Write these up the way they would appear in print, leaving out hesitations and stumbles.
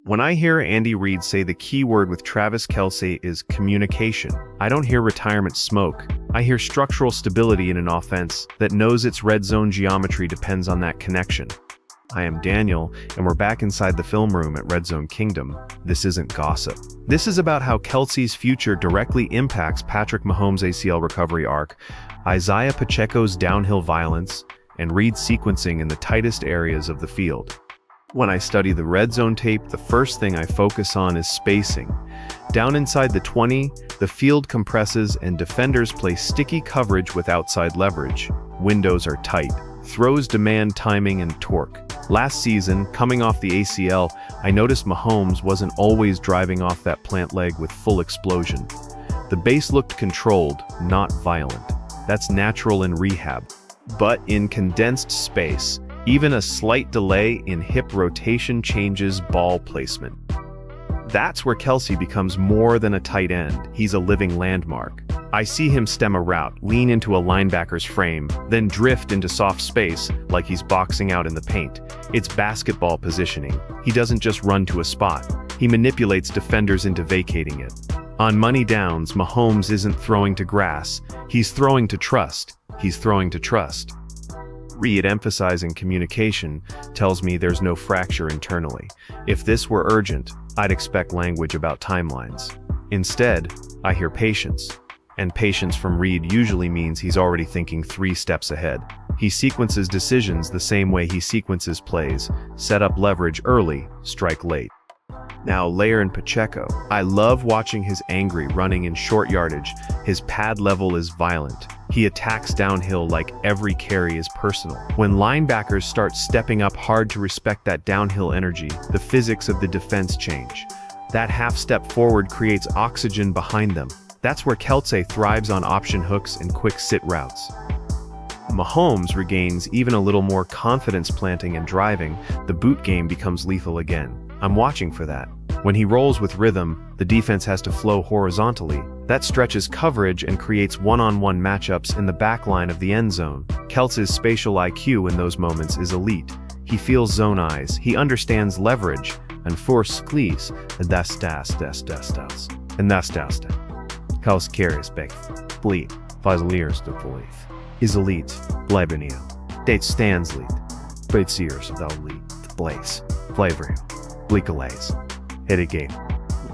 When I hear Andy Reid say the key word with Travis Kelce is communication, I don't hear retirement smoke. I hear structural stability in an offense that knows its red zone geometry depends on that connection. I am Daniel, and we're back inside the film room at Red Zone Kingdom. This isn't gossip. This is about how Kelce's future directly impacts Patrick Mahomes' ACL recovery arc, Isaiah Pacheco's downhill violence, and Reid's sequencing in the tightest areas of the field. When I study the red zone tape, the first thing I focus on is spacing. Down inside the 20, the field compresses and defenders play sticky coverage with outside leverage. Windows are tight. Throws demand timing and torque. Last season, coming off the ACL, I noticed Mahomes wasn't always driving off that plant leg with full explosion. The base looked controlled, not violent. That's natural in rehab. But in condensed space, even a slight delay in hip rotation changes ball placement. That's where Kelce becomes more than a tight end. He's a living landmark. I see him stem a route, lean into a linebacker's frame, then drift into soft space like he's boxing out in the paint. It's basketball positioning. He doesn't just run to a spot. He manipulates defenders into vacating it. On money downs, Mahomes isn't throwing to grass. He's throwing to trust. He's throwing to trust. Reid, emphasizing communication, tells me there's no fracture internally. If this were urgent, I'd expect language about timelines. Instead, I hear patience. And patience from Reid usually means he's already thinking 3 steps ahead. He sequences decisions the same way he sequences plays: set up leverage early, strike late. Now layer in Pacheco. I love watching his angry running in short yardage. His pad level is violent. He attacks downhill like every carry is personal. When linebackers start stepping up hard to respect that downhill energy, the physics of the defense change. That half step forward creates oxygen behind them. That's where Kelce thrives on option hooks and quick sit routes. Mahomes regains even a little more confidence planting and driving. The boot game becomes lethal again. I'm watching for that. When he rolls with rhythm, the defense has to flow horizontally. That stretches coverage and creates one-on-one matchups in the back line of the end zone. Kelce's spatial IQ in those moments is elite. He feels zone eyes, he understands leverage, and force squeeze. And that's das. Kelce carries back. Bleed. Fazliers de Voith. Is elite. Bleibeniel. Date stands lead. Bates years of the elite. The blaze. Flavor. Bleakalays. Hit a game.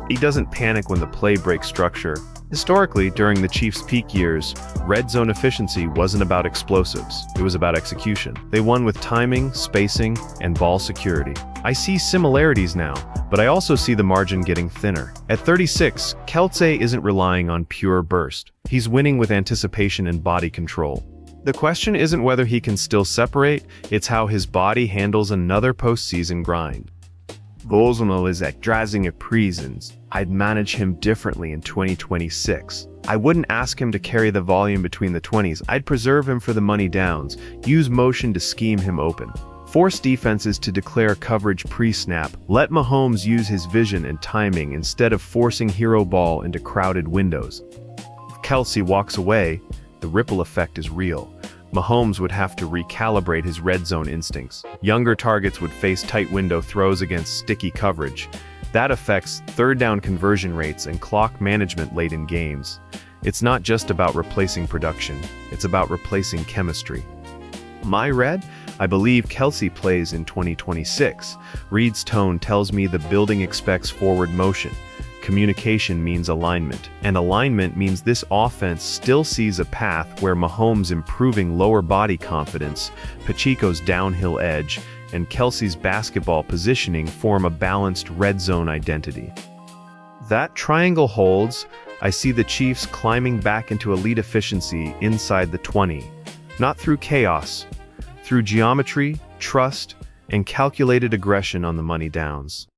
He doesn't panic when the play breaks structure. Historically, during the Chiefs' peak years, red zone efficiency wasn't about explosives. It was about execution. They won with timing, spacing, and ball security. I see similarities now, but I also see the margin getting thinner. At 36, Kelce isn't relying on pure burst. He's winning with anticipation and body control. The question isn't whether he can still separate, it's how his body handles another postseason grind. Bolsonaro is at Drazinga prisons. I'd manage him differently in 2026. I wouldn't ask him to carry the volume between the 20s. I'd preserve him for the money downs, use motion to scheme him open. Force defenses to declare coverage pre-snap. Let Mahomes use his vision and timing instead of forcing hero ball into crowded windows. If Kelce walks away, the ripple effect is real. Mahomes would have to recalibrate his red zone instincts. Younger targets would face tight window throws against sticky coverage. That affects third down conversion rates and clock management late in games. It's not just about replacing production, it's about replacing chemistry. My red? I believe Kelce plays in 2026. Reid's tone tells me the building expects forward motion. Communication means alignment, and alignment means this offense still sees a path where Mahomes' improving lower body confidence, Pacheco's downhill edge, and Kelce's basketball positioning form a balanced red zone identity. That triangle holds. I see the Chiefs climbing back into elite efficiency inside the 20, not through chaos, through geometry, trust, and calculated aggression on the money downs.